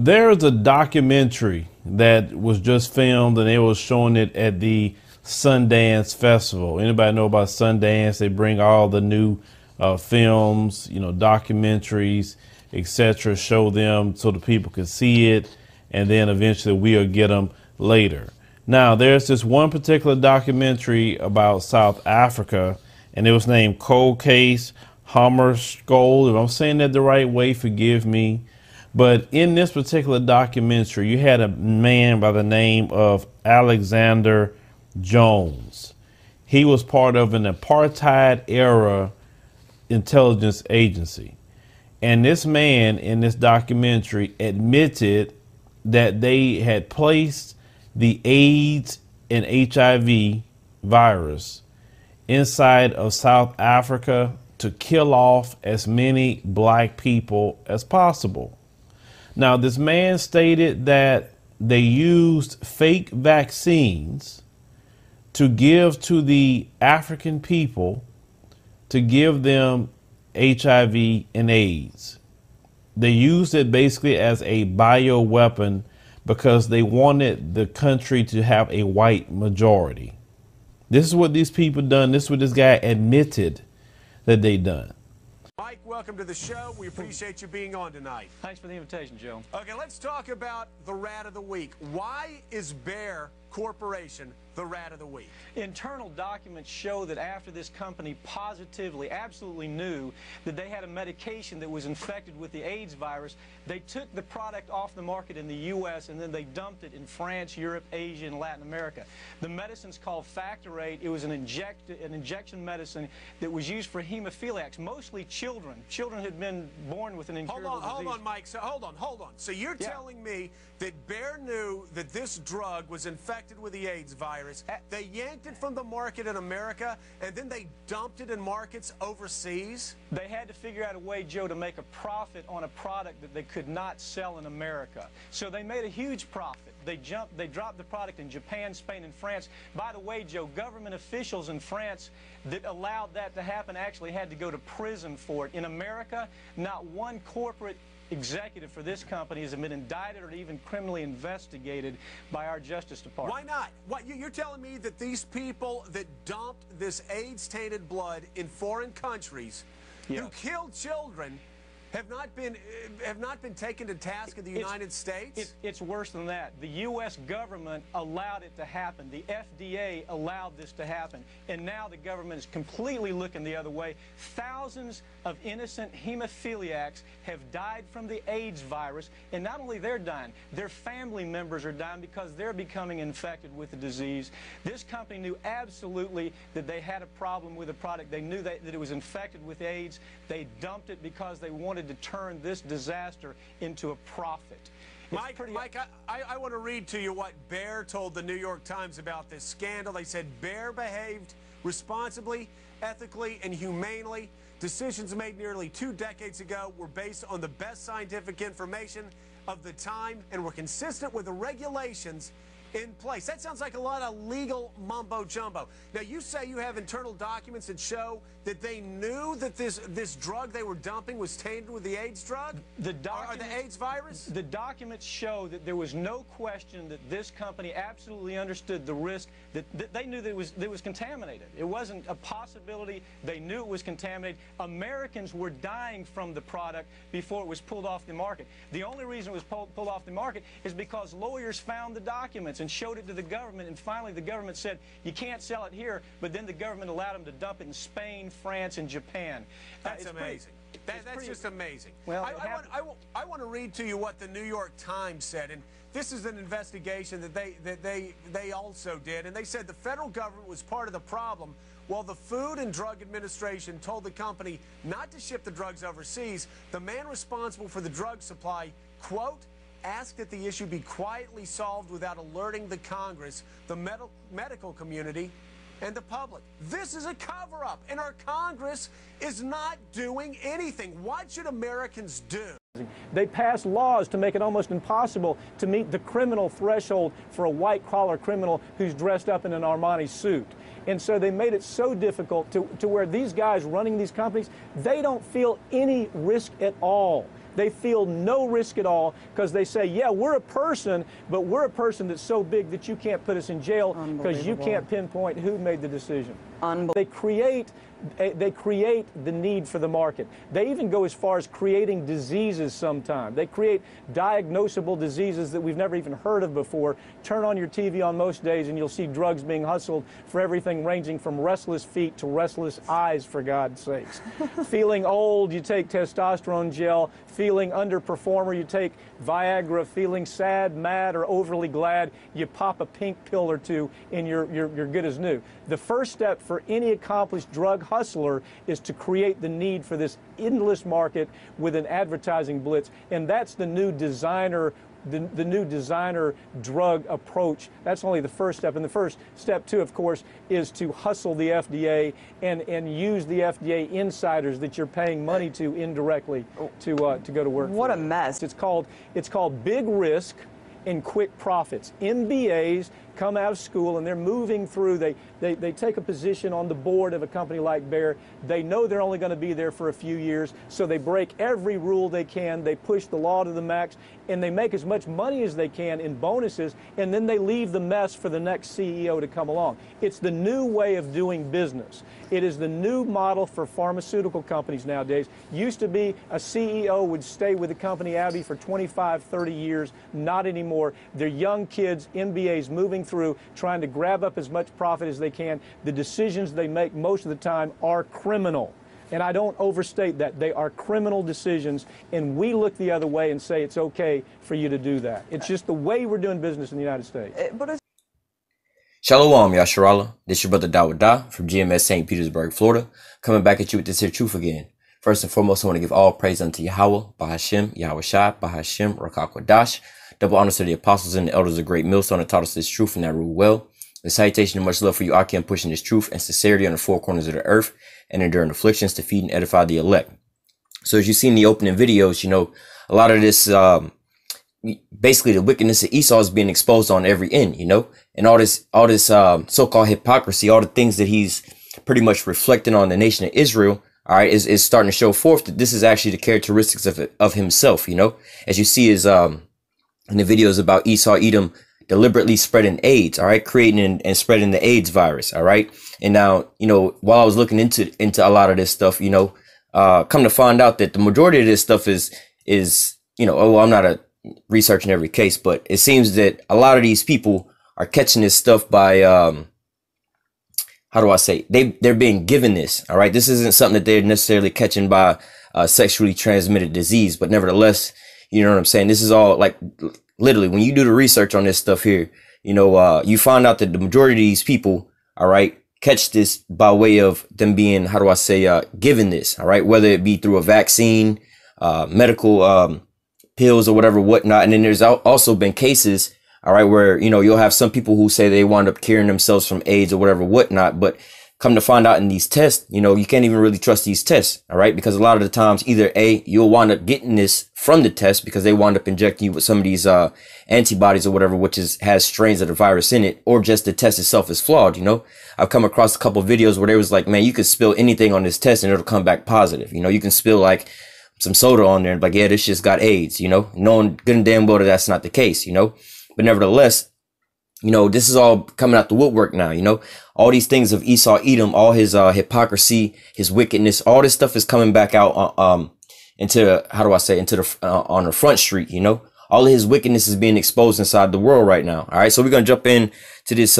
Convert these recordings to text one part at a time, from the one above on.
There's a documentary that was just filmed and they were showing it at the Sundance Festival. Anybody know about Sundance? They bring all the new films, documentaries, etc., show them so the people can see it, and then eventually we'll get them later. Now, there's this one particular documentary about South Africa, and it was named Cold Case Hammarskjöld. If I'm saying that the right way, forgive me. But in this particular documentary, you had a man by the name of Alexander Jones. He was part of an apartheid era intelligence agency. And this man in this documentary admitted that they had placed the AIDS and HIV virus inside of South Africa to kill off as many black people as possible. Now, this man stated that they used fake vaccines to give to the African people to give them HIV and AIDS. They used it basically as a bioweapon because they wanted the country to have a white majority. This is what these people done. This is what this guy admitted that they done. Mike, welcome to the show. We appreciate you being on tonight. Thanks for the invitation, Joe. Okay, let's talk about the rat of the week. Why is Bayer Corporation the rat of the week? Internal documents show that after this company positively, absolutely knew that they had a medication that was infected with the AIDS virus, they took the product off the market in the U.S. and then they dumped it in France, Europe, Asia, and Latin America. The medicine's called Factor 8. It was an injection medicine that was used for hemophiliacs, mostly children. Children had been born with an incurable disease. Hold on, Mike. So hold on. So you're telling me that Bayer knew that this drug was infected with the AIDS virus. They yanked it from the market in America, and then they dumped it in markets overseas? They had to figure out a way, Joe, to make a profit on a product that they could not sell in America. So they made a huge profit. They dropped the product in Japan, Spain, and France. By the way, Joe, government officials in France that allowed that to happen actually had to go to prison for it. In America, not one corporate executive for this company has been indicted or even criminally investigated by our Justice Department. Why not? You're telling me that these people that dumped this AIDS-tainted blood in foreign countries, who killed children, have not been taken to task in the United States? It's worse than that. The U.S. government allowed it to happen. The FDA allowed this to happen. And now the government is completely looking the other way. Thousands of innocent hemophiliacs have died from the AIDS virus. And not only they're dying, their family members are dying because they're becoming infected with the disease. This company knew absolutely that they had a problem with the product. They knew that it was infected with AIDS. They dumped it because they wanted to turn this disaster into a profit. Mike, I want to read to you what Bayer told the New York Times about this scandal. They said Bayer behaved responsibly, ethically, and humanely. Decisions made nearly 2 decades ago were based on the best scientific information of the time and were consistent with the regulations in place. That sounds like a lot of legal mumbo-jumbo. Now, you say you have internal documents that show that they knew that this drug they were dumping was tainted with the AIDS drug? Or the AIDS virus? The documents show that there was no question that this company absolutely understood the risk, that they knew that it was contaminated. It wasn't a possibility. They knew it was contaminated. Americans were dying from the product before it was pulled off the market. The only reason it was pulled off the market is because lawyers found the documents and showed it to the government, and finally the government said, you can't sell it here, but then the government allowed them to dump it in Spain, France, and Japan. That's amazing. That's just amazing. Well, I want to read to you what the New York Times said, and this is an investigation that they also did, and they said the federal government was part of the problem while the Food and Drug Administration told the company not to ship the drugs overseas. The man responsible for the drug supply, quote, asked that the issue be quietly solved without alerting the Congress, the medical community, and the public. This is a cover-up, and our Congress is not doing anything. What should Americans do? They passed laws to make it almost impossible to meet the criminal threshold for a white-collar criminal who's dressed up in an Armani suit. And so they made it so difficult to where these guys running these companies, they don't feel any risk at all. They feel no risk at all because they say, yeah, we're a person, but we're a person that's so big that you can't put us in jail because you can't pinpoint who made the decision. They create the need for the market. They even go as far as creating diseases sometimes. They create diagnosable diseases that we've never even heard of before. Turn on your TV on most days and you'll see drugs being hustled for everything ranging from restless feet to restless eyes, for God's sakes. Feeling old, you take testosterone gel. Feeling underperformer, you take Viagra. Feeling sad, mad, or overly glad, you pop a pink pill or two and you're good as new. The first step for any accomplished drug hustler is to create the need for this endless market with an advertising blitz, and that's the new designer drug approach. That's only the first step. And the first step, too, of course, is to hustle the FDA and use the FDA insiders that you're paying money to indirectly to go to work. What a mess. It's called big risk and quick profits. MBAs come out of school and they're moving through. They take a position on the board of a company like Bayer. They know they're only going to be there for a few years, so they break every rule they can. They push the law to the max, and they make as much money as they can in bonuses, and then they leave the mess for the next CEO to come along. It's the new way of doing business. It is the new model for pharmaceutical companies nowadays. Used to be a CEO would stay with the company, Abby, for 25, 30 years. Not anymore. They're young kids, MBAs, moving through, trying to grab up as much profit as they can. The decisions they make most of the time are criminal. And I don't overstate that. They are criminal decisions, and we look the other way and say it's okay for you to do that. It's just the way we're doing business in the United States. Shalom, Yasharallah. This your brother Dawud from GMS St. Petersburg, Florida, coming back at you with this here truth again. First and foremost, I want to give all praise unto YAHAWAH, BAHASHIM, YAHAWASHI, BAHASHIM, RAKAKWADASH. Double honors to the apostles and the elders of Great Millstone that taught us this truth and that rule well. The salutation and much love for you, Akim, pushing this truth and sincerity on the four corners of the earth and enduring afflictions to feed and edify the elect. So as you see in the opening videos, you know, a lot of this, basically the wickedness of Esau is being exposed on every end, you know, and all this so-called hypocrisy, all the things that he's pretty much reflecting on the nation of Israel, all right, is starting to show forth that this is actually the characteristics of himself, you know, as you see is, in the videos about Esau Edom deliberately spreading AIDS, all right, creating and spreading the AIDS virus, all right. And now, you know, while I was looking into a lot of this stuff, you know, come to find out that the majority of this stuff is, you know, oh, I'm not researching every case, but it seems that a lot of these people are catching this stuff by, how do I say, they're being given this, all right. This isn't something that they're necessarily catching by sexually transmitted disease, but nevertheless, you know what I'm saying? This is all like literally when you do the research on this stuff here, you know, you find out that the majority of these people, all right, catch this by way of them being, how do I say, given this, all right, whether it be through a vaccine, medical pills or whatever, whatnot. And then there's also been cases, all right, where, you know, you'll have some people who say they wound up curing themselves from AIDS or whatever, whatnot. But come to find out in these tests, you know, you can't even really trust these tests, all right? Because a lot of the times either A, you'll wind up getting this from the test because they wind up injecting you with some of these antibodies or whatever, which has strains of the virus in it, or just the test itself is flawed, you know? I've come across a couple of videos where they was like, man, you could spill anything on this test and it'll come back positive. You know, you can spill like some soda on there and like, yeah, this just got AIDS, you know, knowing good and damn well that that's not the case, you know? But nevertheless, you know, this is all coming out the woodwork now, you know, all these things of Esau Edom, all his hypocrisy, his wickedness, all this stuff is coming back out into, how do I say, into the on the front street, you know, all of his wickedness is being exposed inside the world right now. All right, so we're going to jump in to this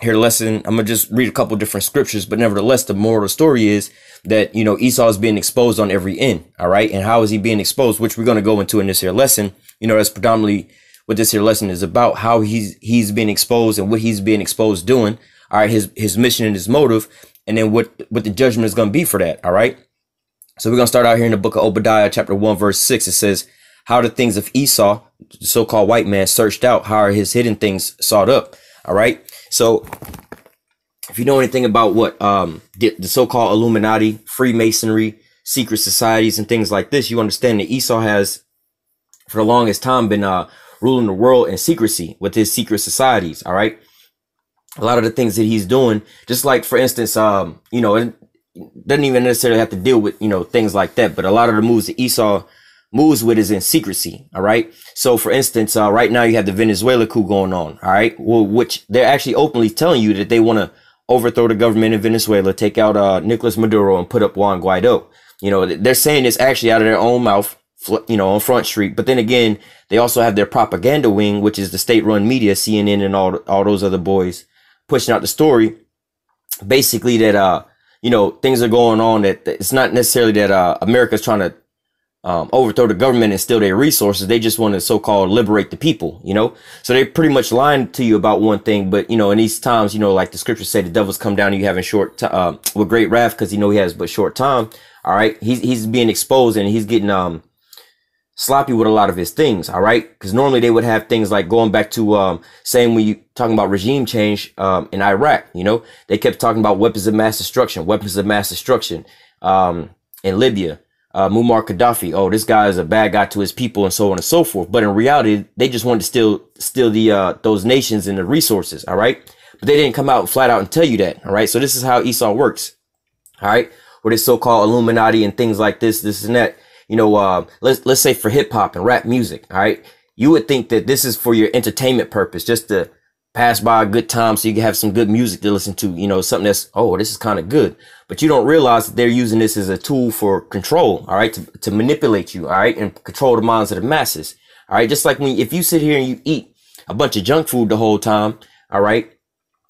here lesson. I'm going to just read a couple different scriptures, but nevertheless, the moral of the story is that, you know, Esau is being exposed on every end. All right, and how is he being exposed, which we're going to go into in this here lesson. You know, that's predominantly what this here lesson is about, how he's being exposed and what he's being exposed doing. All right, his mission and his motive, and then what the judgment is going to be for that. All right, so we're going to start out here in the book of Obadiah, chapter 1, verse 6. It says, how the things of Esau, the so-called white man, searched out, how are his hidden things sought up. All right, so if you know anything about what the so-called Illuminati, Freemasonry, secret societies and things like this, you understand that Esau has for the longest time been ruling the world in secrecy with his secret societies. All right. A lot of the things that he's doing, just like, for instance, you know, it doesn't even necessarily have to deal with, you know, things like that. But a lot of the moves that Esau moves with is in secrecy. All right. So, for instance, right now you have the Venezuela coup going on. All right. Well, which they're actually openly telling you that they want to overthrow the government in Venezuela, take out Nicolas Maduro and put up Juan Guaido. You know, they're saying this actually out of their own mouth, you know, on Front Street. But then again, they also have their propaganda wing, which is the state-run media, CNN and all those other boys, pushing out the story, basically that, you know, things are going on, that it's not necessarily that America's trying to overthrow the government and steal their resources. They just want to so-called liberate the people, you know. So they pretty much lying to you about one thing. But, you know, in these times, you know, like the scriptures say, the devil's come down and you having short with great wrath, because he know he has but short time. All right. He's being exposed and he's getting sloppy with a lot of his things. All right. Because normally they would have things like going back to saying, when you talking about regime change in Iraq, you know, they kept talking about weapons of mass destruction in Libya. Muammar Gaddafi, oh, this guy is a bad guy to his people, and so on and so forth. But in reality, they just wanted to steal the those nations and the resources. All right. But they didn't come out flat out and tell you that. All right. So this is how Esau works. All right. Or this so-called Illuminati and things like this and that, you know, let's say for hip hop and rap music. All right. You would think that this is for your entertainment purpose, just to pass by a good time so you can have some good music to listen to, you know, something that's, oh, this is kind of good. But you don't realize that they're using this as a tool for control. All right. To manipulate you. All right. And control the minds of the masses. All right. Just like if you sit here and you eat a bunch of junk food the whole time. All right.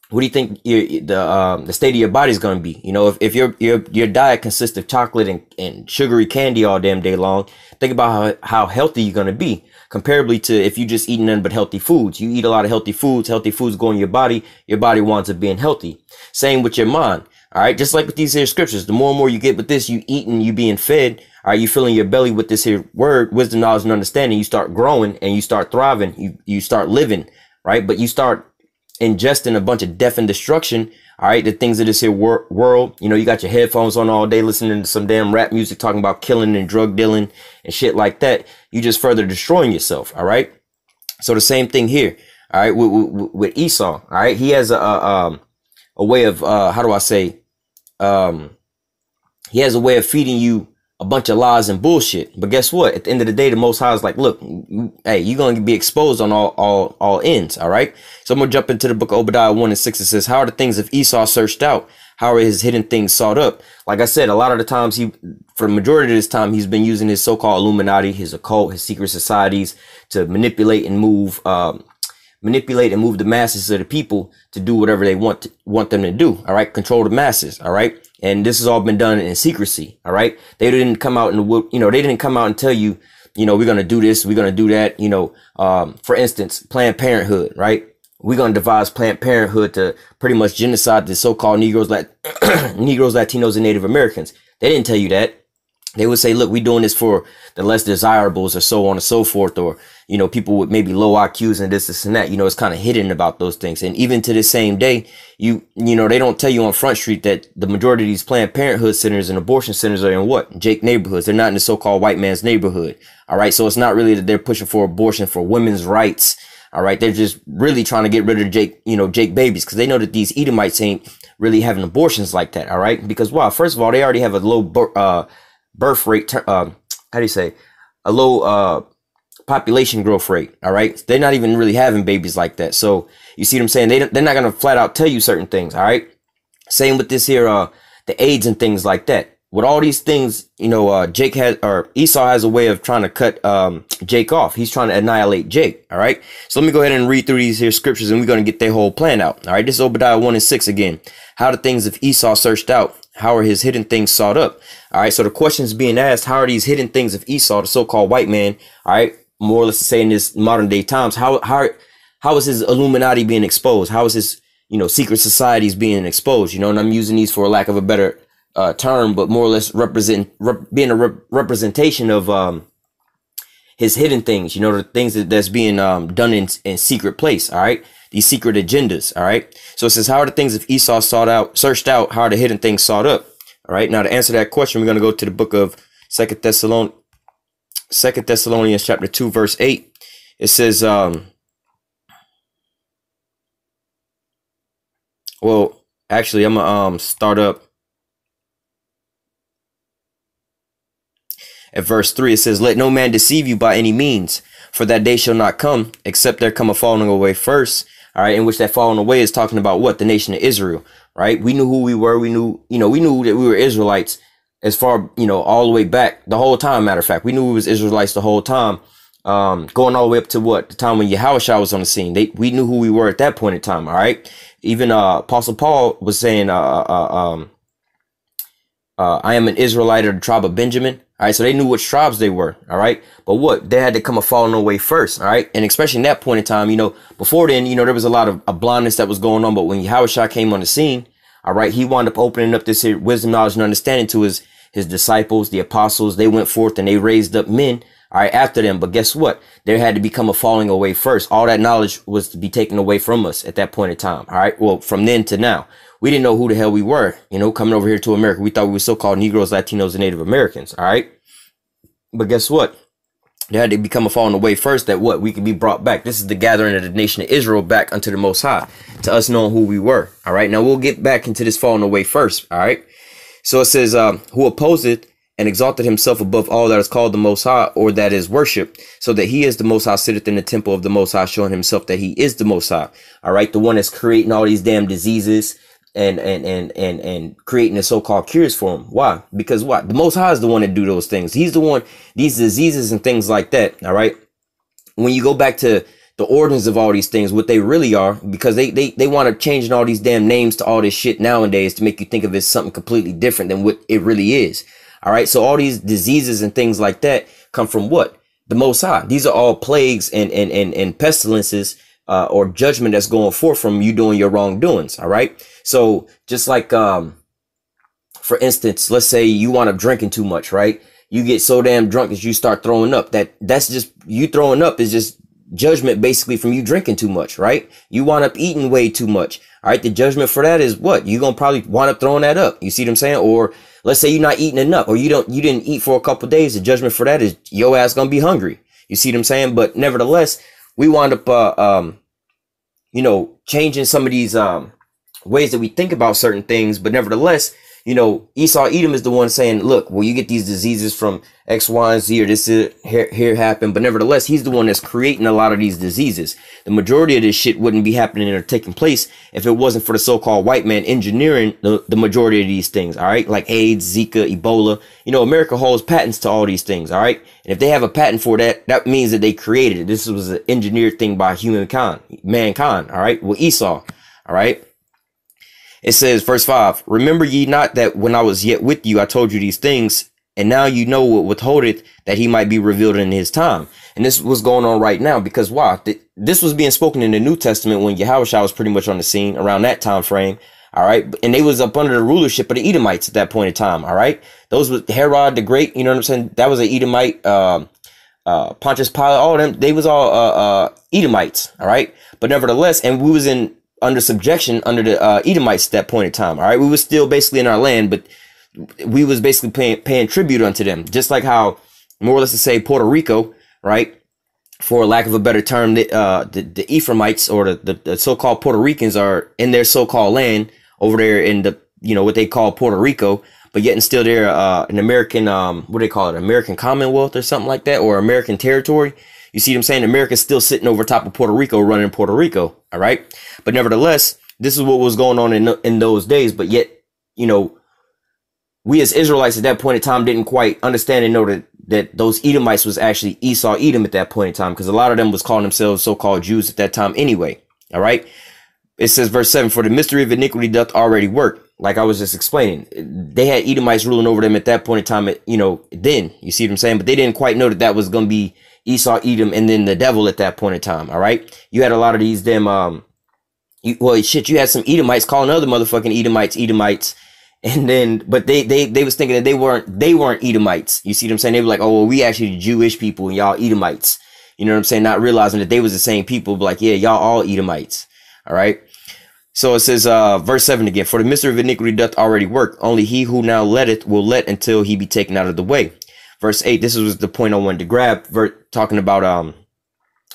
What do you think the state of your body is going to be? You know, if your diet consists of chocolate and sugary candy all damn day long, think about how healthy you're going to be, comparably to if you just eat nothing but healthy foods. You eat a lot of healthy foods go in your body winds up being healthy. Same with your mind. All right. Just like with these here scriptures, the more and more you get with this, you eating, you being fed. All right. You filling your belly with this here word, wisdom, knowledge, and understanding. You start growing and you start thriving. You start living. Right. But you start ingesting a bunch of death and destruction. All right. The things of this here world, you know, you got your headphones on all day listening to some damn rap music talking about killing and drug dealing and shit like that. You just further destroying yourself. All right. So the same thing here. All right. With Esau. All right. He has a way of, how do I say, he has a way of feeding you a bunch of lies and bullshit. But guess what? At the end of the day, the Most High is like, look, hey, you're going to be exposed on all ends. All right. So I'm going to jump into the book of Obadiah 1:6. It says, how are the things of Esau searched out? How are his hidden things sought up? Like I said, a lot of the times for the majority of this time, he's been using his so-called Illuminati, his occult, his secret societies to manipulate and move the masses of the people to do whatever they want them to do. All right. Control the masses. All right. And this has all been done in secrecy. All right. They didn't come out they didn't come out and tell you, you know, we're going to do this, we're going to do that. You know, for instance, Planned Parenthood, right? We're going to devise Planned Parenthood to pretty much genocide the so-called Negroes, Latinos, and Native Americans. They didn't tell you that. They would say, look, we're doing this for the less desirables, or so on and so forth, or, you know, people with maybe low IQs and this and that. You know, it's kind of hidden about those things. And even to this same day, you know, they don't tell you on Front Street that the majority of these Planned Parenthood centers and abortion centers are in what? Jake neighborhoods. They're not in the so-called white man's neighborhood. All right. So it's not really that they're pushing for abortion for women's rights. All right. They're just really trying to get rid of Jake babies, because they know that these Edomites ain't really having abortions like that. All right. Because, wow, first of all, they already have a low birth rate, how do you say, a low population growth rate. All right. They're not even really having babies like that. So you see what I'm saying? They're not going to flat out tell you certain things. All right. Same with this here, the AIDS and things like that. With all these things, you know, Esau has a way of trying to cut Jake off. He's trying to annihilate Jake. All right. So let me go ahead and read through these here scriptures, and we're going to get their whole plan out. All right. This is Obadiah 1:6 again. How the things of Esau searched out. How are his hidden things sought up? All right. So the question is being asked, how are these hidden things of Esau, the so-called white man? All right. More or less to say in this modern day times, how is his Illuminati being exposed? How is his, you know, secret societies being exposed? You know, and I'm using these for lack of a better term, but more or less being a representation of his hidden things, you know, the things that's being done in secret place. All right. These secret agendas. All right. So it says, how are the things of Esau searched out? How are the hidden things sought up? All right. Now, to answer that question, we're going to go to the book of Second Thessalonians. 2 Thessalonians chapter 2, verse 8. It says, well, actually, I'm gonna start up at verse 3. It says, let no man deceive you by any means, for that day shall not come, except there come a falling away first. All right, in which that falling away is talking about what? The nation of Israel, right? We knew who we were. We knew, we knew that we were Israelites as far, all the way back the whole time. Matter of fact, we knew we was Israelites the whole time, going all the way up to what? The time when YAHAWASHI was on the scene. We knew who we were at that point in time. All right. Even Apostle Paul was saying, I am an Israelite of the tribe of Benjamin. All right, so they knew which tribes they were. All right, but what? They had to come a falling away first. All right, and especially in that point in time, before then, there was a lot of blindness that was going on. But when YAHAWASHI came on the scene, all right, he wound up opening up this here wisdom, knowledge, and understanding to his disciples, the apostles. They went forth and they raised up men, all right, after them. But guess what? There had to become a falling away first. All that knowledge was to be taken away from us at that point in time. All right, well, from then to now. We didn't know who the hell we were, coming over here to America. We thought we were so-called Negroes, Latinos, and Native Americans, all right? But guess what? There had to become a falling away first that what? We could be brought back. This is the gathering of the nation of Israel back unto the Most High, to us knowing who we were, all right? Now, we'll get back into this falling away first, all right? So it says, who opposeth and exalted himself above all that is called the Most High, or that is worship, so that he is the Most High, sitteth in the temple of the Most High, showing himself that he is the Most High, all right? The one that's creating all these damn diseases, and creating the so-called cures for him. Why? Because what? The Most High is the one that do those things. He's the one, these diseases and things like that. All right. When you go back to the origins of all these things, what they really are, because they want to change all these damn names to all this shit nowadays to make you think of it as something completely different than what it really is. All right. So all these diseases and things like that come from what? The Most High. These are all plagues and pestilences, or judgment that's going forth from you doing your wrongdoings. All right. So just like, for instance, let's say you wind up drinking too much, right? You get so damn drunk that you start throwing up. That's just, you throwing up is just judgment basically from you drinking too much, right? You wind up eating way too much. All right. The judgment for that is what? You're going to probably wind up throwing that up. You see what I'm saying? Or let's say you're not eating enough, or you didn't eat for a couple of days. The judgment for that is your ass going to be hungry. You see what I'm saying? But nevertheless, we wind up, changing some of these, ways that we think about certain things. But nevertheless, Esau Edom is the one saying, look, well, you get these diseases from X, Y, and Z, or this here happened. But nevertheless, he's the one that's creating a lot of these diseases. The majority of this shit wouldn't be happening or taking place if it wasn't for the so-called white man engineering the majority of these things. All right. Like AIDS, Zika, Ebola. America holds patents to all these things. All right. And if they have a patent for that, that means that they created it. This was an engineered thing by mankind. All right. Well, Esau. All right. It says, verse 5, remember ye not that when I was yet with you, I told you these things, and now you know what withholdeth, that he might be revealed in his time. And this was going on right now, because why? This was being spoken in the New Testament when YAHAWASHI was pretty much on the scene around that time frame. All right. And they was up under the rulership of the Edomites at that point in time. All right. Those was Herod the Great. You know what I'm saying? That was an Edomite, Pontius Pilate, all of them. They was all, Edomites. All right. But nevertheless, and we was under subjection under the Edomites at that point in time. All right. We was still basically in our land, but we was basically paying tribute unto them. Just like how, more or less to say, Puerto Rico, right? For lack of a better term, the Ephraimites, or the so-called Puerto Ricans, are in their so-called land over there in the, what they call Puerto Rico, but yet and still they're an American, what do they call it? American Commonwealth or something like that, or American territory. You see what I'm saying? America's still sitting over top of Puerto Rico, running Puerto Rico. All right. But nevertheless, this is what was going on in those days. But yet, we as Israelites at that point in time didn't quite understand and know that those Edomites was actually Esau Edom at that point in time, because a lot of them was calling themselves so-called Jews at that time anyway. All right. It says, verse 7, for the mystery of iniquity doth already work. Like I was just explaining, they had Edomites ruling over them at that point in time, then, you see what I'm saying? But they didn't quite know that was going to be Esau Edom and then the devil at that point in time. All right. You had a lot of these damn, you had some Edomites calling other motherfucking Edomites. And then, but they was thinking that they weren't Edomites. You see what I'm saying? They were like, oh, well, we actually Jewish people and y'all Edomites. You know what I'm saying? Not realizing that they was the same people, but like, yeah, y'all all Edomites. All right. So it says, verse 7 again, for the mystery of iniquity doth already work. Only he who now letteth will let until he be taken out of the way. verse 8. This was the point I wanted to grab, talking about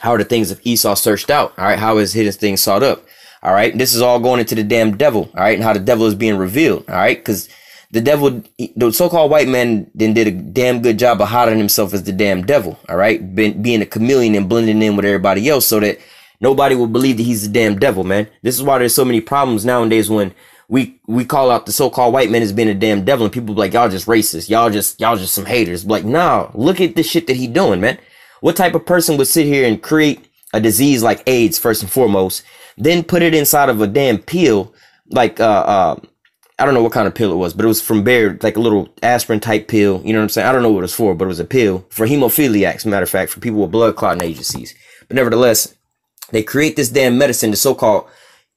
how are the things of Esau searched out. All right, how is hidden things sought up. All right, this is all going into the damn devil. All right, and how the devil is being revealed. All right, because the devil, the so-called white man, then did a damn good job of hiding himself as the damn devil. All right, being a chameleon and blending in with everybody else, so that nobody will believe that he's the damn devil, man. This is why there's so many problems nowadays when we call out the so-called white man as being a damn devil, and people be like, y'all just racist, y'all just some haters. Like, nah, look at the shit that he doing, man. What type of person would sit here and create a disease like AIDS, first and foremost, then put it inside of a damn pill, like I don't know what kind of pill it was, but it was from Bayer, like a little aspirin type pill. You know what I'm saying? I don't know what it was for, but it was a pill for hemophiliacs, matter of fact, for people with blood clotting agencies. But nevertheless, they create this damn medicine to so-called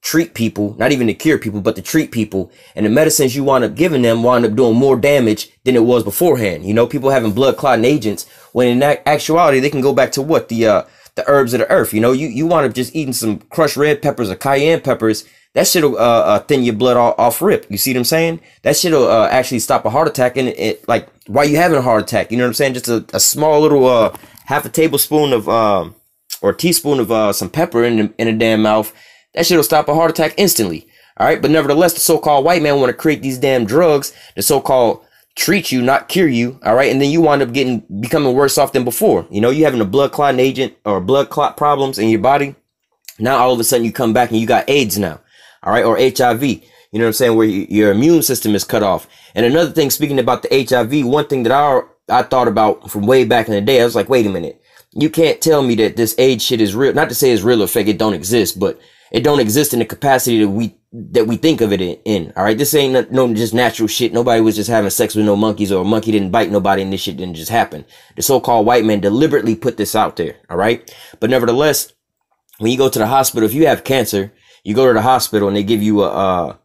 treat people, not even to cure people, but to treat people. And the medicines you wind up giving them wind up doing more damage than it was beforehand. You know, people having blood clotting agents, when in actuality, they can go back to what? The herbs of the earth. You know, you wind up just eating some crushed red peppers or cayenne peppers. That shit'll thin your blood off rip. You see what I'm saying? That shit'll actually stop a heart attack. And it like, why you having a heart attack? You know what I'm saying? Just a small little half a tablespoon of or a teaspoon of some pepper in a damn mouth. That shit'll stop a heart attack instantly. All right, but nevertheless, the so-called white man want to create these damn drugs, the so-called treat you, not cure you. All right, and then you wind up becoming worse off than before. You know, you having a blood clotting agent or blood clot problems in your body. Now all of a sudden you come back and you got AIDS now. All right, or HIV. You know what I'm saying? Where your immune system is cut off. And another thing, speaking about the HIV, one thing that I thought about from way back in the day, I was like, wait a minute. You can't tell me that this AIDS shit is real. Not to say it's real or fake, it don't exist, but it don't exist in the capacity that we think of it in. All right, this ain't no just natural shit. Nobody was just having sex with no monkeys, or a monkey didn't bite nobody, and this shit didn't just happen. The so-called white man deliberately put this out there. All right, but nevertheless, when you go to the hospital, if you have cancer, you go to the hospital and they give you a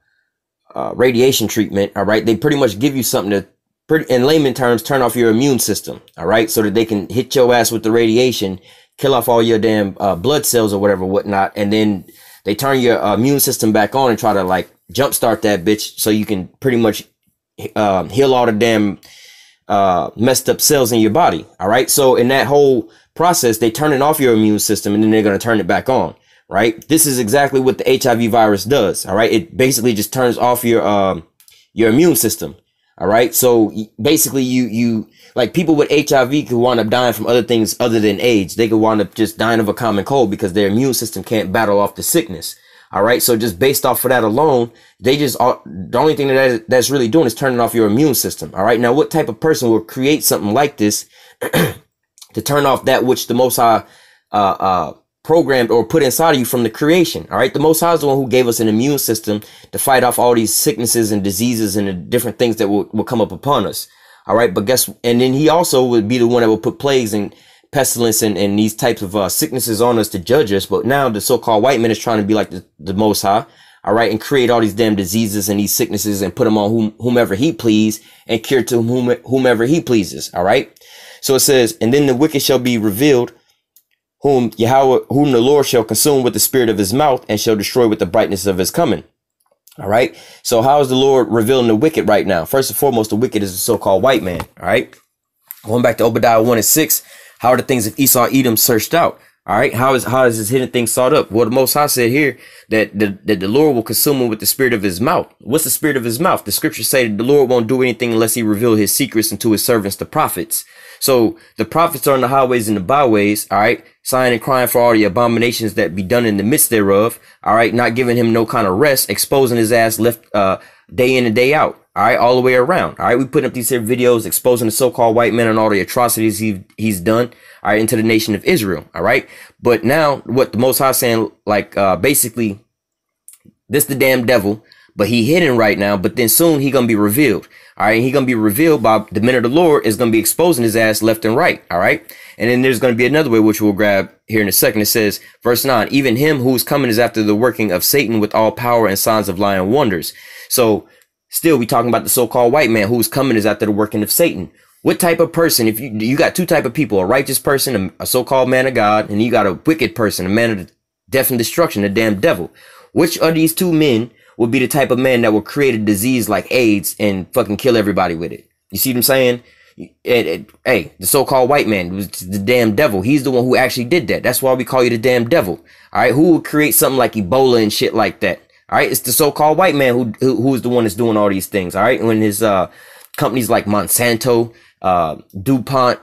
radiation treatment. All right, they pretty much give you something to, in layman terms, turn off your immune system. All right, so that they can hit your ass with the radiation, kill off all your damn blood cells or whatever, whatnot, and then they turn your immune system back on and try to like jumpstart that bitch so you can pretty much heal all the damn messed up cells in your body. All right. So in that whole process, they turning off your immune system and then they're going to turn it back on. Right. This is exactly what the HIV virus does. All right. It basically just turns off your immune system. All right. So basically you like people with HIV could wind up dying from other things other than AIDS. They could wind up just dying of a common cold because their immune system can't battle off the sickness. All right. So just based off of that alone, they just the only thing that's really doing is turning off your immune system. All right. Now, what type of person will create something like this to turn off that which the Most High programmed or put inside of you from the creation? All right. The Most High is the one who gave us an immune system to fight off all these sicknesses and diseases and the different things that will come up upon us. All right. But and then he also would be the one that will put plagues and pestilence and these types of sicknesses on us to judge us. But now the so-called white man is trying to be like the Most High. All right. And create all these damn diseases and these sicknesses and put them on whomever he please and cure to whomever he pleases. All right. So it says, and then the wicked shall be revealed, whom the Lord shall consume with the spirit of his mouth and shall destroy with the brightness of his coming. All right. So how is the Lord revealing the wicked right now? First and foremost, the wicked is the so-called white man. All right. Going back to Obadiah 1:6. How are the things of Esau, Edom searched out? All right. How is his hidden things sought up? Well, the Most High said here that the Lord will consume him with the spirit of his mouth. What's the spirit of his mouth? The scriptures say that the Lord won't do anything unless he reveal his secrets unto his servants, the prophets. So the prophets are on the highways and the byways. All right. Sighing and crying for all the abominations that be done in the midst thereof. All right. Not giving him no kind of rest, exposing his ass left day in and day out. All right. All the way around. All right. We putting up these here videos exposing the so-called white man and all the atrocities he's done. All right. Into the nation of Israel. All right. But now what the Most High saying, like, basically this the damn devil, but he hidden right now. But then soon he going to be revealed. All right. He going to be revealed by the men of the Lord is going to be exposing his ass left and right. All right. And then there's going to be another way, which we'll grab here in a second. It says, verse 9, even him who's coming is after the working of Satan with all power and signs of lying wonders. So still, we talking about the so-called white man who's coming is after the working of Satan. What type of person? If you got two type of people, a righteous person, a so-called man of God, and you got a wicked person, a man of death and destruction, the damn devil. Which of these two men would be the type of man that will create a disease like AIDS and fucking kill everybody with it? You see what I'm saying? Hey, the so-called white man was the damn devil. He's the one who actually did that. That's why we call you the damn devil. All right, who would create something like Ebola and shit like that? All right, it's the so-called white man who is the one that's doing all these things. All right, when his companies like Monsanto, DuPont,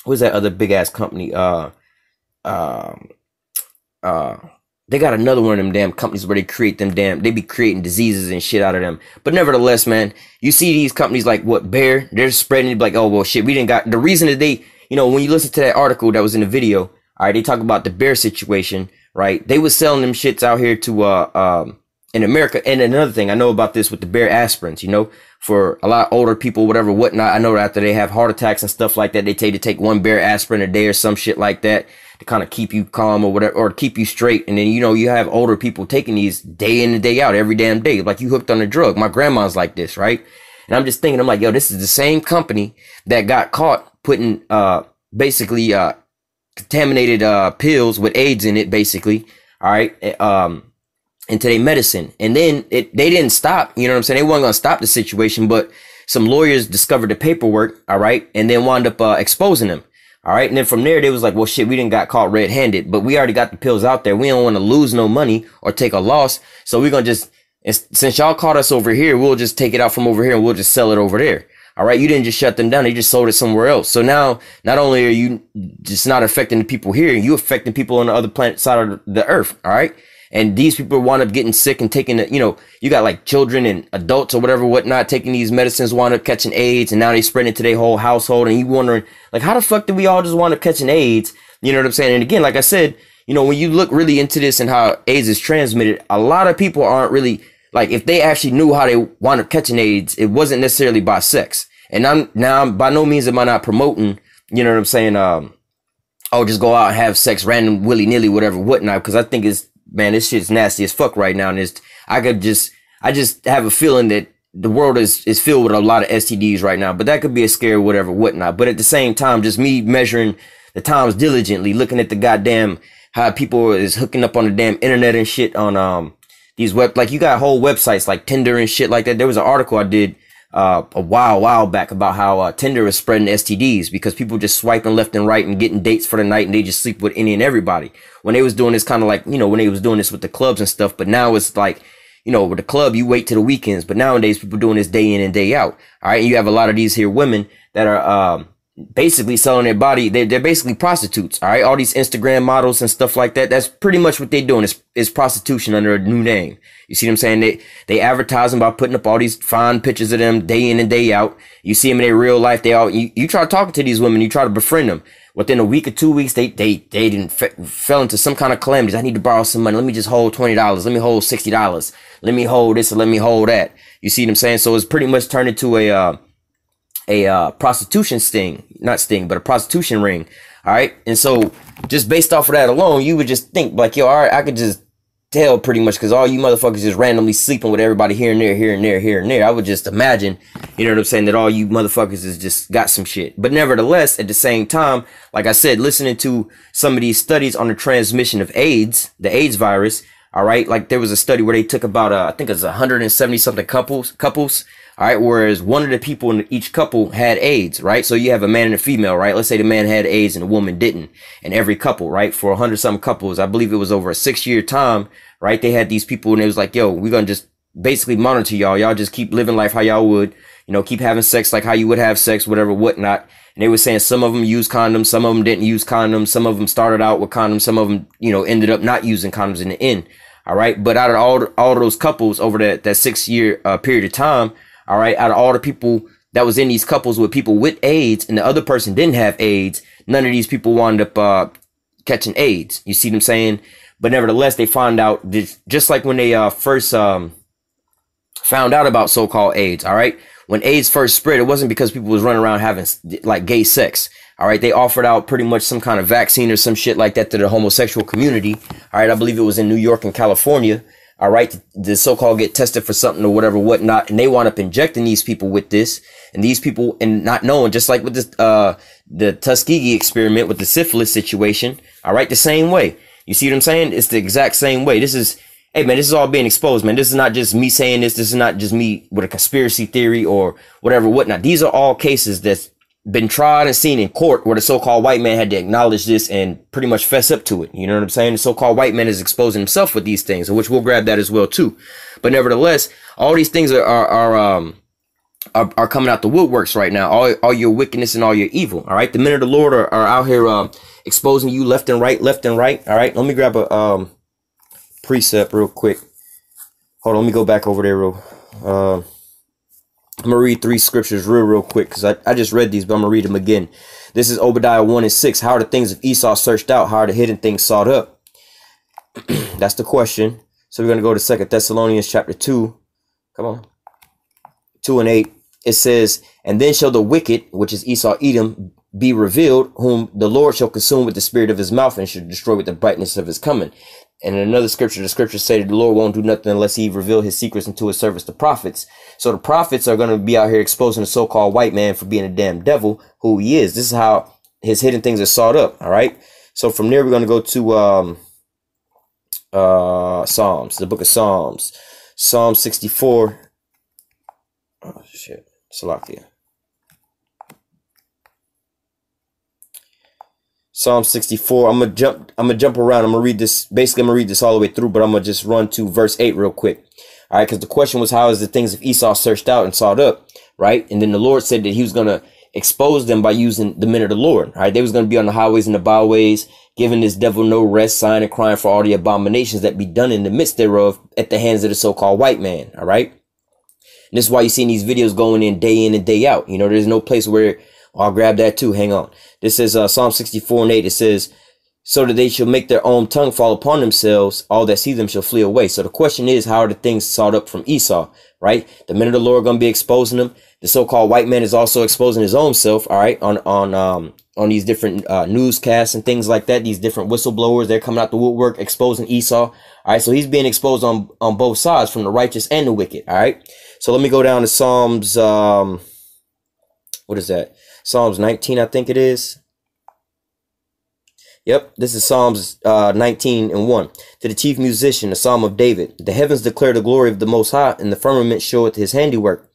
what's that other big ass company? They got another one of them damn companies where they create them they be creating diseases and shit out of them. But nevertheless, man, you see these companies like what Bayer, they're spreading it like, oh well shit, we didn't got the reason that they, you know, when you listen to that article that was in the video, all right, they talk about the Bayer situation, right? They was selling them shits out here to in America. And another thing I know about this with the Bayer aspirins, you know, for a lot of older people, whatever, whatnot. I know that after they have heart attacks and stuff like that, they take one Bayer aspirin a day or some shit like that to kind of keep you calm or whatever, or keep you straight. And then, you know, you have older people taking these day in and day out, every damn day, like you hooked on a drug. My grandma's like this, right? And I'm just thinking, I'm like, yo, this is the same company that got caught putting basically contaminated pills with AIDS in it, basically, all right, into their medicine. And then they didn't stop, you know what I'm saying? They weren't gonna stop the situation, but some lawyers discovered the paperwork, all right, and then wound up exposing them. All right. And then from there, they was like, well, shit, we didn't got caught red handed, but we already got the pills out there. We don't want to lose no money or take a loss. So we're going to just, since y'all caught us over here, we'll just take it out from over here and we'll just sell it over there. All right. You didn't just shut them down. They just sold it somewhere else. So now not only are you just not affecting the people here, you affecting people on the other planet side of the earth. All right. And these people wind up getting sick and taking it, you know, you got like children and adults or whatever, whatnot, taking these medicines, wind up catching AIDS, and now they spread it to their whole household. And you wondering, like, how the fuck did we all just wind up catching AIDS? You know what I'm saying? And again, like I said, you know, when you look really into this and how AIDS is transmitted, a lot of people aren't really, like, if they actually knew how they wind up catching AIDS, it wasn't necessarily by sex. And I'm by no means am I not promoting, you know what I'm saying? Oh, just go out and have sex random, willy nilly, whatever, whatnot, because I think man, this shit's nasty as fuck right now. And I just have a feeling that the world is filled with a lot of STDs right now, but that could be a scare, whatever, whatnot. But at the same time, just me measuring the times diligently, looking at the goddamn, how people is hooking up on the damn internet and shit on, these like you got whole websites like Tinder and shit like that. There was an article I did, a while back about how, Tinder is spreading STDs because people just swiping left and right and getting dates for the night and they just sleep with any and everybody. When they was doing this kind of like, you know, when they was doing this with the clubs and stuff, but now it's like, you know, with the club, you wait till the weekends, but nowadays people doing this day in and day out. All right. And you have a lot of these here women that are, basically selling their body. They're basically prostitutes. All right. All these Instagram models and stuff like that. That's pretty much what they're doing is prostitution under a new name. You see what I'm saying? They advertise them by putting up all these fine pictures of them day in and day out. You see them in their real life. You try talking to these women, you try to befriend them. Within a week or 2 weeks, they didn't fell into some kind of calamities. I need to borrow some money. Let me just hold $20. Let me hold $60. Let me hold this or let me hold that. You see what I'm saying? So it's pretty much turned into a prostitution but a prostitution ring. All right. And so just based off of that alone, you would just think like, yo, all right, I could just tell pretty much because all you motherfuckers just randomly sleeping with everybody here and there, here and there, here and there. I would just imagine, you know what I'm saying, that all you motherfuckers is just got some shit. But nevertheless, at the same time, like I said, listening to some of these studies on the transmission of AIDS, the AIDS virus, all right, like there was a study where they took about, I think it was 170 something couples, all right, whereas one of the people in each couple had AIDS, right? So you have a man and a female, right? Let's say the man had AIDS and the woman didn't. And every couple, right, for 100 something couples, I believe it was over a 6-year time, right? They had these people and it was like, yo, we're going to just basically monitor y'all. Y'all just keep living life how y'all would, you know, keep having sex like how you would have sex, whatever, whatnot. And they were saying some of them used condoms, some of them didn't use condoms, some of them started out with condoms, some of them, you know, ended up not using condoms in the end. All right. But out of all of those couples over that 6-year period of time, all right, out of all the people that was in these couples with people with AIDS and the other person didn't have AIDS, none of these people wound up catching AIDS. You see what I'm saying? But nevertheless, they found out this, just like when they first found out about so-called AIDS. All right, when AIDS first spread, it wasn't because people was running around having like gay sex. All right, they offered out pretty much some kind of vaccine or some shit like that to the homosexual community. All right, I believe it was in New York and California. All right, the so-called get tested for something or whatever, whatnot, and they wound up injecting these people with this, and these people, and not knowing, just like with this, the Tuskegee experiment with the syphilis situation. All right, the same way. You see what I'm saying? It's the exact same way. This is hey man, this is all being exposed, man. This is not just me saying this. This is not just me with a conspiracy theory or whatever, whatnot. These are all cases that's been tried and seen in court where the so-called white man had to acknowledge this and pretty much fess up to it. You know what I'm saying? The so-called white man is exposing himself with these things, which we'll grab that as well too. But nevertheless, all these things are coming out the woodworks right now. All your wickedness and all your evil. All right. The men of the Lord are out here exposing you left and right. All right. Let me grab a precept real quick. Hold on. Let me go back over there real. I'm going to read 3 scriptures real quick because I just read these, but I'm going to read them again. This is Obadiah 1 and 6. How are the things of Esau searched out? How are the hidden things sought up? That's the question. So we're going to go to 2 Thessalonians chapter 2. Come on. 2 and 8. It says, and then shall the wicked, which is Esau Edom, be revealed, whom the Lord shall consume with the spirit of his mouth and shall destroy with the brightness of his coming. And in another scripture, the scriptures say that the Lord won't do nothing unless he reveal his secrets unto his servants, the prophets. So the prophets are going to be out here exposing the so-called white man for being a damn devil, who he is. This is how his hidden things are sought up. All right. So from there, we're going to go to Psalms, the book of Psalms, Psalm 64. Oh, shit. Salakia. Psalm 64. I'm gonna jump around. I'm gonna read this. Basically, I'm gonna read this all the way through, but I'm gonna just run to verse 8 real quick. All right, because the question was, how is the things of Esau searched out and sought up? Right, and then the Lord said that he was gonna expose them by using the men of the Lord. All right, they was gonna be on the highways and the byways, giving this devil no rest, sighing and crying for all the abominations that be done in the midst thereof at the hands of the so-called white man. All right, and this is why you see these videos going in and day out. You know, there's no place where I'll grab that too. Hang on. This is Psalm 64 and 8. It says, so that they shall make their own tongue fall upon themselves. All that see them shall flee away. So the question is, how are the things sought up from Esau? Right? The men of the Lord are going to be exposing them. The so-called white man is also exposing his own self. All right. On these different newscasts and things like that. These different whistleblowers, they're coming out the woodwork, exposing Esau. All right. So he's being exposed on both sides, from the righteous and the wicked. All right. So let me go down to Psalms. What is that? Psalms 19, I think it is. Yep, this is Psalms 19 and 1. To the chief musician, a psalm of David. The heavens declare the glory of the Most High, and the firmament showeth his handiwork.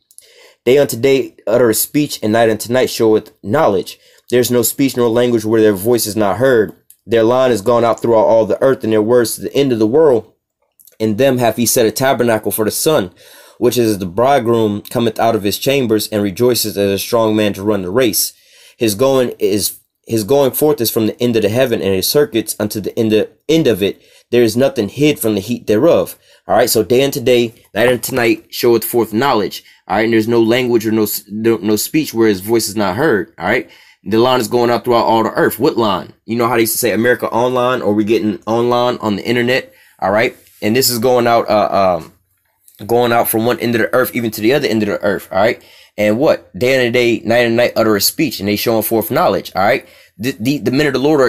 Day unto day uttereth speech, and night unto night showeth knowledge. There is no speech nor language where their voice is not heard. Their line is gone out throughout all the earth, and their words to the end of the world. In them hath he set a tabernacle for the sun, which is the bridegroom cometh out of his chambers, and rejoices as a strong man to run the race. His going forth is from the end of the heaven, and his circuits unto the end of it. There is nothing hid from the heat thereof. All right. So day unto day, night unto night showeth forth knowledge. All right. And there's no language or no speech where his voice is not heard. All right. The line is going out throughout all the earth. What line? You know how they used to say America online, or we getting online on the internet. All right. And this is going out from one end of the earth even to the other end of the earth. All right. And what? Day and day, night and night utter a speech, and they showing forth knowledge. All right. The men of the Lord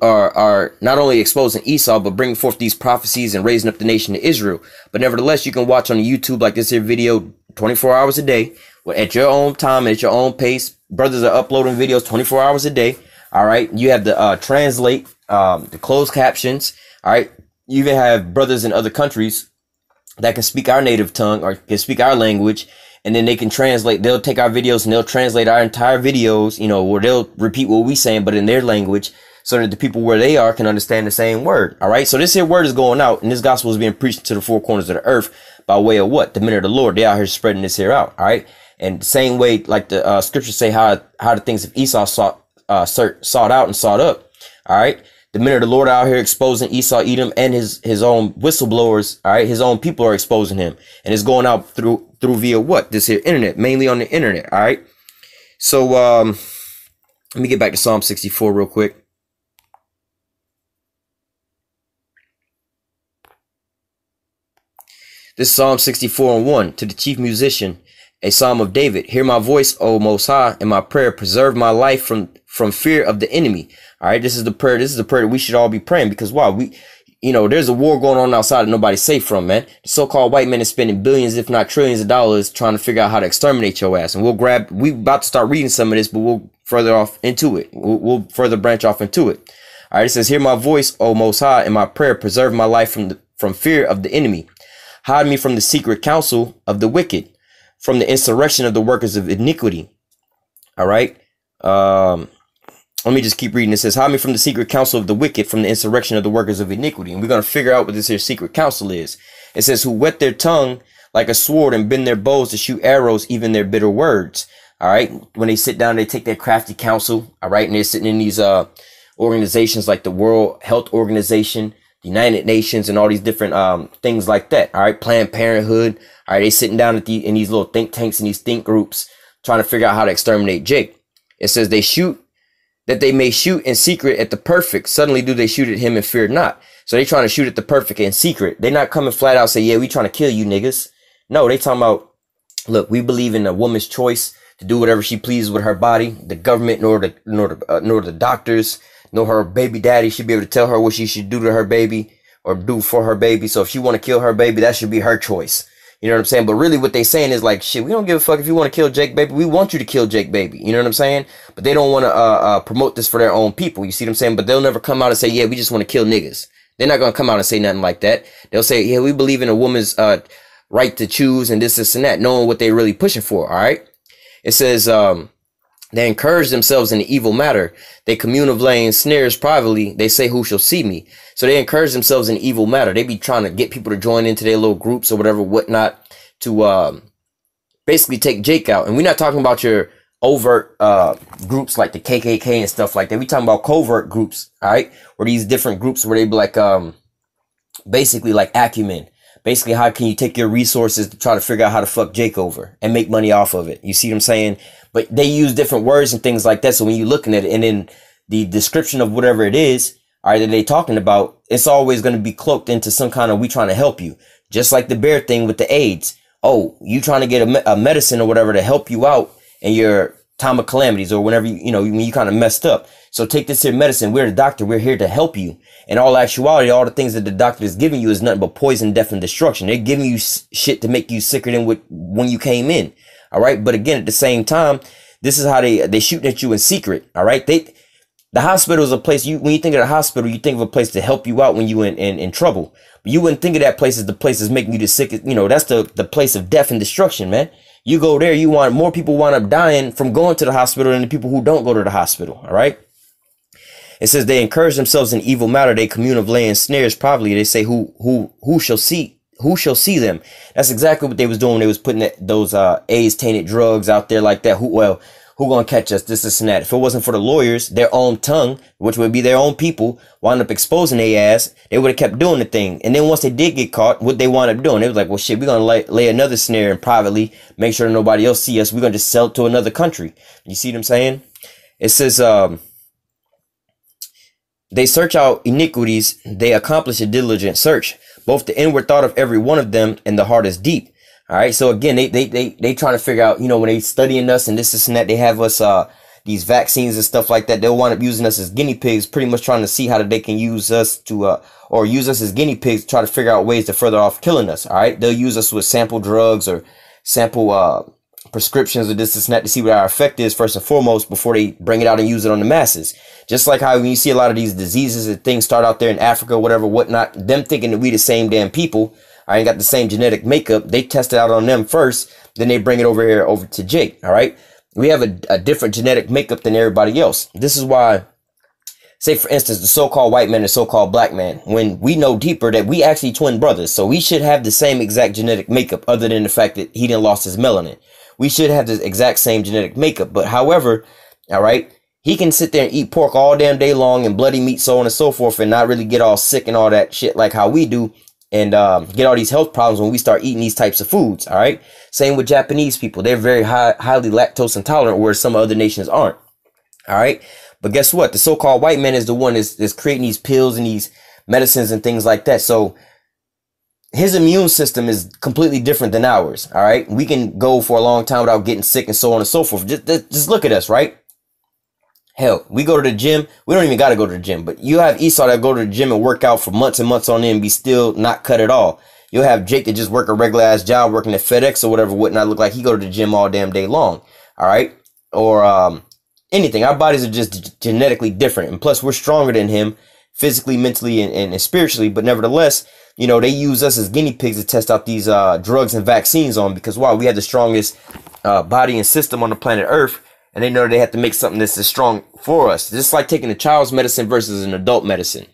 are not only exposing Esau, but bringing forth these prophecies and raising up the nation of Israel. But nevertheless, you can watch on YouTube like this here video 24 hours a day, at your own time, at your own pace. Brothers are uploading videos 24 hours a day. All right. You have the translate, the closed captions. All right. You even have brothers in other countries that can speak our native tongue or can speak our language, and then they can translate. They'll take our videos and they'll translate our entire videos, you know, where they'll repeat what we saying, but in their language, so that the people where they are can understand the same word. All right. So this here word is going out, and this gospel is being preached to the four corners of the earth by way of what? The men of the Lord. They out here spreading this here out. All right. And the same way, like the scriptures say, how the things of Esau sought out and sought up. All right. The men of the Lord are out here exposing Esau, Edom, and his own whistleblowers. All right. His own people are exposing him, and it's going out through via what? This here internet, mainly on the internet. All right. So, let me get back to Psalm 64 real quick. This is Psalm 64 and 1. To the chief musician, a psalm of David. Hear my voice, O Most High, and my prayer. Preserve my life from fear of the enemy. All right. This is the prayer. This is the prayer that we should all be praying, because why? There's a war going on outside that nobody's safe from, man. The so-called white man is spending billions, if not trillions of dollars trying to figure out how to exterminate your ass. And we about to start reading some of this, but we'll further off into it. We'll further branch off into it. All right. It says, hear my voice, O Most High, and my prayer. Preserve my life from fear of the enemy. Hide me from the secret counsel of the wicked, from the insurrection of the workers of iniquity. All right. Let me just keep reading. It says, hide me from the secret counsel of the wicked, from the insurrection of the workers of iniquity. And we're going to figure out what this here secret counsel is. It says, who whet their tongue like a sword and bend their bows to shoot arrows, even their bitter words. All right. When they sit down, they take their crafty counsel. All right. And they're sitting in these organizations like the World Health Organization, the United Nations, and all these different things like that. All right. Planned Parenthood. All right. They sitting down at in these little think tanks and these think groups trying to figure out how to exterminate Jake. It says they shoot that they may shoot in secret at the perfect. Suddenly do they shoot at him and fear not. So they trying to shoot at the perfect in secret. They're not coming flat out say, yeah, we trying to kill you niggas. No, they talking about, look, we believe in a woman's choice to do whatever she pleases with her body. The government, nor the doctors, nor her baby daddy should be able to tell her what she should do to her baby or do for her baby. So if she want to kill her baby, that should be her choice. You know what I'm saying? But really what they saying is like, shit, we don't give a fuck if you want to kill Jake, baby. We want you to kill Jake, baby. You know what I'm saying? But they don't want to promote this for their own people. You see what I'm saying? But they'll never come out and say, yeah, we just want to kill niggas. They're not going to come out and say nothing like that. They'll say, yeah, we believe in a woman's right to choose and this and that, knowing what they're really pushing for. All right. It says they encourage themselves in the evil matter. They commune of laying snares privately. They say, who shall see me? So they encourage themselves in evil matter. They be trying to get people to join into their little groups or whatever, whatnot, to basically take Jake out. And we're not talking about your overt groups like the KKK and stuff like that. We talking about covert groups, all right? Or these different groups where they be like basically like acumen. Basically, how can you take your resources to try to figure out how to fuck Jake over and make money off of it? You see what I'm saying? But they use different words and things like that. So when you're looking at it and then the description of whatever it is, all right, that they talking about, it's always going to be cloaked into some kind of, we trying to help you. Just like the bear thing with the AIDS. Oh, you trying to get a medicine or whatever to help you out in your time of calamities or whenever you know, when you kind of messed up. So take this here medicine. We're the doctor. We're here to help you. In all actuality, all the things that the doctor is giving you is nothing but poison, death, and destruction. They're giving you shit to make you sicker than when you came in. All right. But again, at the same time, this is how they shooting at you in secret. All right. The hospital is a place when you think of the hospital, you think of a place to help you out when you in trouble. But you wouldn't think of that place as the place that's making you the sickest. You know, that's the place of death and destruction, man. You go there, more people wind up dying from going to the hospital than the people who don't go to the hospital. All right. It says they encourage themselves in evil matter. They commune of laying snares privately. They say who shall see them. That's exactly what they was doing when they was putting those AIDS tainted drugs out there like that. Who gonna catch us? This and that. If it wasn't for the lawyers, their own tongue, which would be their own people, wind up exposing their ass, they would have kept doing the thing. And then once they did get caught, what they wound up doing, they was like, well, shit, we're gonna lay another snare and privately make sure nobody else see us. We're gonna just sell it to another country. You see what I'm saying? It says, they search out iniquities. They accomplish a diligent search. Both the inward thought of every one of them and the heart is deep. All right. So again, they trying to figure out, you know, when they studying us and this and that, they have us, these vaccines and stuff like that. They'll wind up using us as guinea pigs, pretty much trying to see how they can use us to, or use us as guinea pigs, to try to figure out ways to further off killing us. All right. They'll use us with sample drugs or sample, prescriptions or this and that to see what our effect is first and foremost before they bring it out and use it on the masses. Just like how when you see a lot of these diseases and things start out there in Africa, whatever, whatnot, them thinking that we the same damn people, I ain't got the same genetic makeup. They test it out on them first, then they bring it over here over to Jake. All right. We have a different genetic makeup than everybody else. This is why, say for instance, the so-called white man and so-called black man, when we know deeper that we actually twin brothers. So we should have the same exact genetic makeup other than the fact that he didn't lost his melanin. We should have the exact same genetic makeup. But however, all right, he can sit there and eat pork all damn day long and bloody meat, so on and so forth, and not really get all sick and all that shit like how we do, and get all these health problems when we start eating these types of foods. All right. Same with Japanese people. They're very highly lactose intolerant, whereas some other nations aren't. All right. But guess what? The so-called white man is the one that's creating these pills and these medicines and things like that. So his immune system is completely different than ours. All right. We can go for a long time without getting sick and so on and so forth. Just look at us, right? Hell, we go to the gym. We don't even got to go to the gym, but you have Esau that go to the gym and work out for months and months on end and be still not cut at all. You'll have Jake that just work a regular ass job working at FedEx or whatever, whatnot, look like he go to the gym all damn day long. All right. Or, anything. Our bodies are just genetically different. And plus we're stronger than him physically, mentally, and spiritually. But nevertheless, you know, they use us as guinea pigs to test out these drugs and vaccines on, because why? We have the strongest body and system on the planet Earth, and they know they have to make something that's as strong for us. Just like taking a child's medicine versus an adult medicine,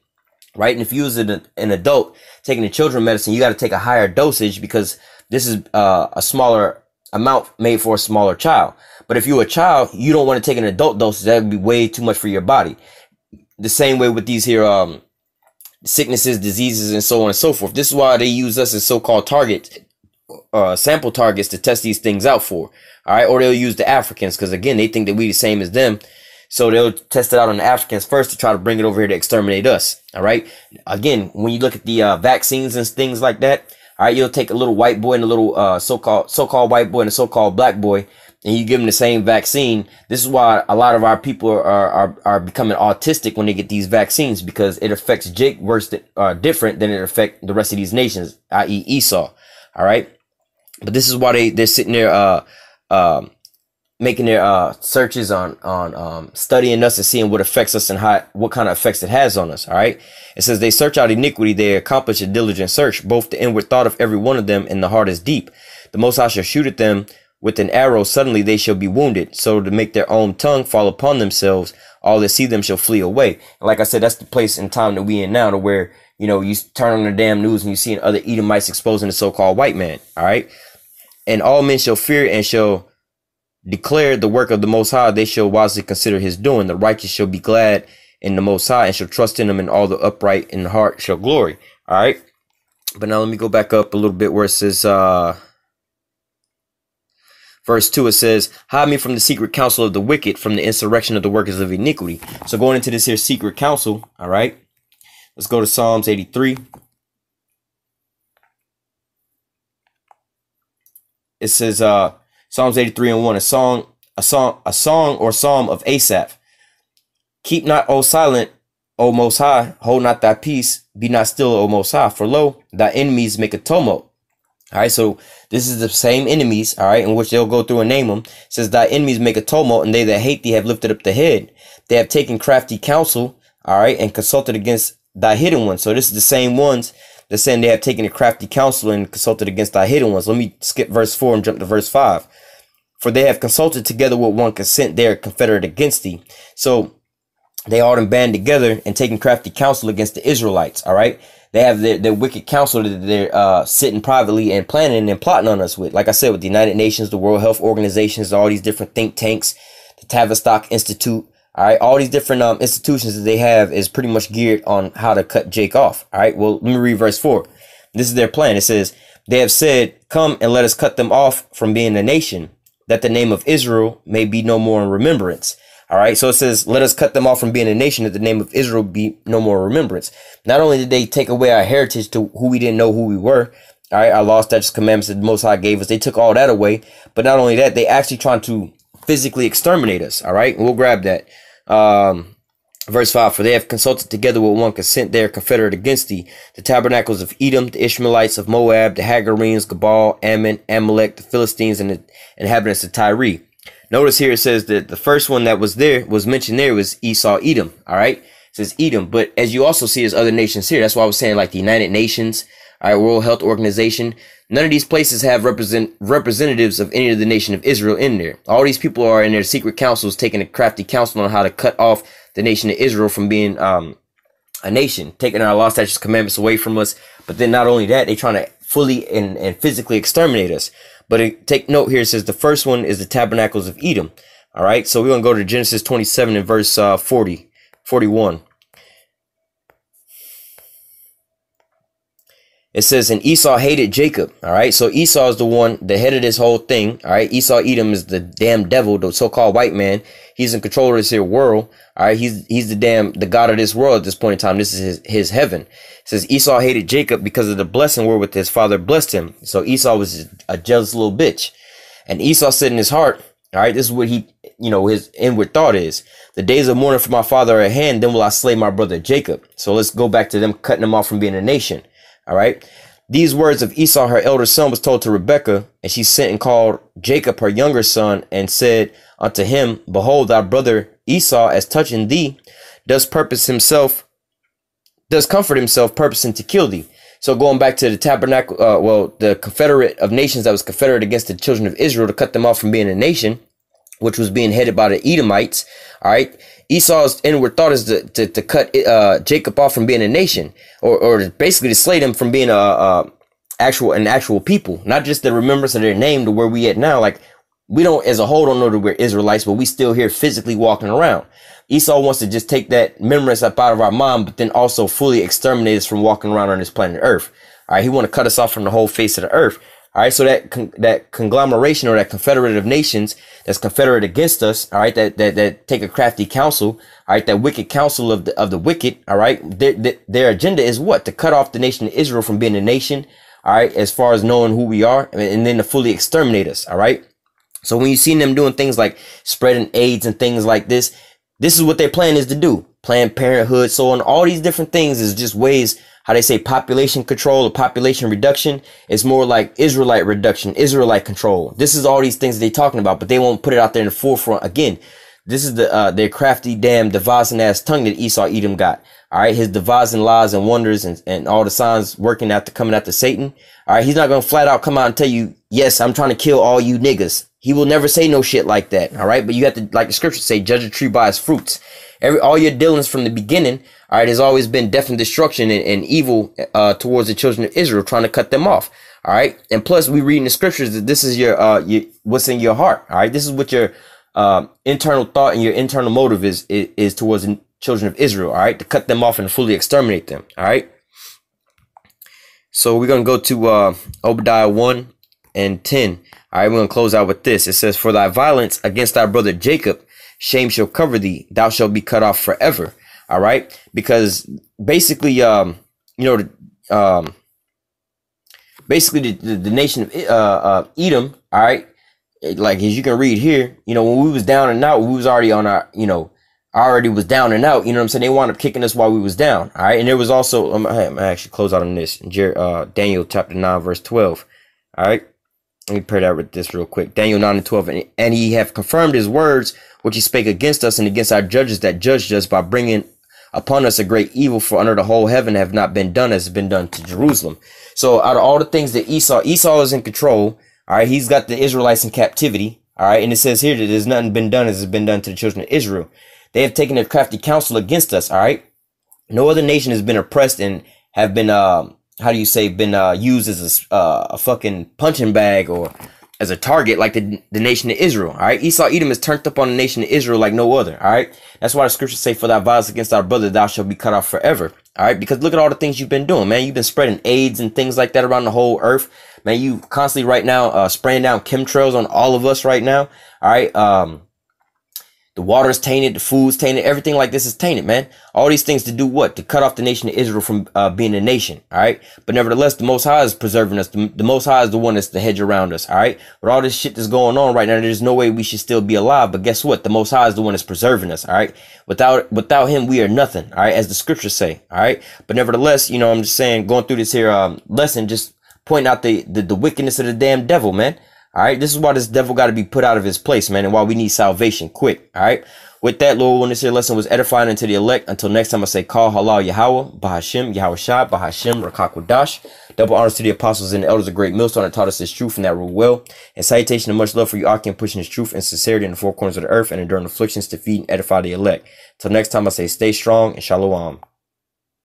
right? And if you use an adult taking a children's medicine, you got to take a higher dosage because this is a smaller amount made for a smaller child. But if you're a child, you don't want to take an adult dosage. That would be way too much for your body. The same way with these here sicknesses, diseases, and so on and so forth. This is why they use us as so-called targets, sample targets to test these things out for. All right, or they'll use the Africans because again they think that we the same as them, so they'll test it out on the Africans first to try to bring it over here to exterminate us. All right, again, when you look at the vaccines and things like that, all right, you'll take a little white boy and a little so-called white boy and a so-called black boy, and you give them the same vaccine. This is why a lot of our people are becoming autistic when they get these vaccines, because it affects Jake worse different than it affects the rest of these nations, i.e. Esau. All right, but this is why they're sitting there making their searches on studying us and seeing what affects us and what kind of effects it has on us. All right, it says they search out iniquity, they accomplish a diligent search, both the inward thought of every one of them, and the heart is deep. The Most High shall shoot at them with an arrow, suddenly they shall be wounded, so to make their own tongue fall upon themselves, all that see them shall flee away. And like I said, that's the place and time that we in now, to where, you know, you turn on the damn news and you see other Edomites exposing the so-called white man. All right, and all men shall fear and shall declare the work of the Most High. They shall wisely consider his doing. The righteous shall be glad in the Most High and shall trust in him, and all the upright in heart shall glory. All right, but now let me go back up a little bit where it says verse 2, it says, hide me from the secret counsel of the wicked, from the insurrection of the workers of iniquity. So going into this here secret counsel, all right, let's go to Psalms 83. It says Psalms 83:1, a song or psalm of Asaph. Keep not, O silent, O Most High, hold not thy peace, be not still, O Most High, for lo, thy enemies make a tumult. All right, so this is the same enemies, all right, in which they'll go through and name them. It says, thy enemies make a tumult, and they that hate thee have lifted up the head. They have taken crafty counsel, all right, and consulted against thy hidden ones. So this is the same ones that's saying they have taken a crafty counsel and consulted against thy hidden ones. Let me skip verse 4 and jump to verse 5. For they have consulted together with one consent, they are confederate against thee. So they all done band together and taking crafty counsel against the Israelites, all right? They have their wicked counsel that they're sitting privately and planning and plotting on us with. Like I said, with the United Nations, the World Health Organizations, all these different think tanks, the Tavistock Institute, all right, all these different institutions that they have is pretty much geared on how to cut Jake off. All right, well, let me read verse 4. This is their plan. It says, they have said, come and let us cut them off from being a nation, that the name of Israel may be no more in remembrance. All right, so it says, let us cut them off from being a nation, that the name of Israel be no more remembrance. Not only did they take away our heritage to who we didn't know who we were, all right, our law, statutes, commandments that the Most High gave us, they took all that away. But not only that, they actually trying to physically exterminate us. All right, we'll grab that. Verse 5, for they have consulted together with one consent, they are confederate against thee. The tabernacles of Edom, the Ishmaelites of Moab, the Hagarenes, Gabal, Ammon, Amalek, the Philistines, and the inhabitants of Tyre. Notice here it says that the first one that was mentioned there was Esau, Edom. All right, it says Edom, but as you also see, there's other nations here. That's why I was saying, like the United Nations, all right, World Health Organization. None of these places have representatives of any of the nation of Israel in there. All these people are in their secret councils taking a crafty counsel on how to cut off the nation of Israel from being a nation, taking our law, statutes, commandments away from us. But then not only that, they trying to fully and physically exterminate us. But take note here, it says the first one is the tabernacles of Edom. All right, so we're going to go to Genesis 27 and verse 41. It says, and Esau hated Jacob. All right, so Esau is the one, the head of this whole thing. All right, Esau, Edom is the damn devil, the so-called white man. He's in control of this here world. All right, he's the god of this world at this point in time. This is his heaven. It says Esau hated Jacob because of the blessing wherewith his father blessed him. So Esau was a jealous little bitch. And Esau said in his heart, all right, this is what he, his inward thought is. The days of mourning for my father are at hand, then will I slay my brother Jacob. So let's go back to them cutting him off from being a nation. All right. These words of Esau, her elder son, was told to Rebekah, and she sent and called Jacob, her younger son, and said unto him, behold, thy brother Esau, as touching thee, does comfort himself, purposing to kill thee. So going back to the tabernacle, well, the confederate of nations that was confederate against the children of Israel to cut them off from being a nation, which was being headed by the Edomites. All right. Esau's inward thought is to cut Jacob off from being a nation, or basically to slay them from being an actual people, not just the remembrance of their name to where we at now. Like, we don't, as a whole, don't know that we're Israelites, but we still here physically walking around. Esau wants to just take that remembrance up out of our mind, but then also fully exterminate us from walking around on this planet Earth. All right, he want to cut us off from the whole face of the earth. All right, so that conglomeration, or that confederate of nations that's confederate against us, all right, that take a crafty counsel, all right, that wicked counsel of the wicked, all right, their agenda is what? To cut off the nation of Israel from being a nation, all right, as far as knowing who we are, and then to fully exterminate us, all right. So when you see them doing things like spreading AIDS and things like this is what their plan is to do. Planned Parenthood, so on, all these different things is just ways, how they say, population control or population reduction. It's more like Israelite reduction, Israelite control. This is all these things they're talking about, but they won't put it out there in the forefront. Again, this is their crafty, damn, devising ass tongue that Esau Edom got. All right, his devising lies and wonders and all the signs working coming after Satan. All right, he's not going to flat out come out and tell you, yes, I'm trying to kill all you niggas. He will never say no shit like that. All right, but you have to, like the scriptures say, judge a tree by its fruits. All your dealings from the beginning, all right, has always been death and destruction and evil towards the children of Israel, trying to cut them off. All right, and plus we read in the scriptures that this is your what's in your heart. All right, this is what your internal thought and your internal motive is towards the children of Israel. All right, to cut them off and fully exterminate them. All right. So we're gonna go to Obadiah 1 and 10. All right, we're going to close out with this. It says, for thy violence against thy brother Jacob, shame shall cover thee. Thou shalt be cut off forever. All right. Because basically, basically the nation of Edom. All right. Like, as you can read here, when we was down and out, we was already on our, already was down and out. You know what I'm saying? They wound up kicking us while we was down. All right. And there was also, I'm actually close out on this. Daniel chapter 9, verse 12. All right. Let me pair that with this real quick. Daniel 9 and 12. And he have confirmed his words, which he spake against us and against our judges that judged us, by bringing upon us a great evil, for under the whole heaven have not been done as has been done to Jerusalem. So out of all the things that Esau is in control. All right. He's got the Israelites in captivity. All right. And it says here that there's nothing been done as has been done to the children of Israel. They have taken a crafty counsel against us. All right. No other nation has been oppressed and have been, been used as a fucking punching bag or as a target like the nation of Israel. All right. Esau Edom is turned up on the nation of Israel like no other. All right. That's why the scriptures say, for thy violence against our brother, thou shalt be cut off forever. All right. Because look at all the things you've been doing, man. You've been spreading AIDS and things like that around the whole earth. Man, you constantly right now spraying down chemtrails on all of us right now. All right. The water's tainted, the food's tainted, everything like this is tainted, man. All these things to do what? To cut off the nation of Israel from being a nation, all right? But nevertheless, the Most High is preserving us. The Most High is the one that's the hedge around us, all right? But all this shit that's going on right now, there's no way we should still be alive. But guess what? The Most High is the one that's preserving us, all right? Without him, we are nothing, all right? As the scriptures say, all right? But nevertheless, I'm just saying, going through this here lesson, just pointing out the wickedness of the damn devil, man. All right, this is why this devil got to be put out of his place, man, and why we need salvation quick. All right, with that, Lord, when this here lesson was edifying unto the elect, until next time I say, call halal Yahawah, Bahashim, YAHAWASHI, Bahashim, Rakakwadash. Double honors to the apostles and the elders of great millstone that taught us this truth and that rule well. And salutation and much love for you, Akim, pushing this truth and sincerity in the four corners of the earth and enduring afflictions to feed and edify the elect. Till next time I say, stay strong and shalom.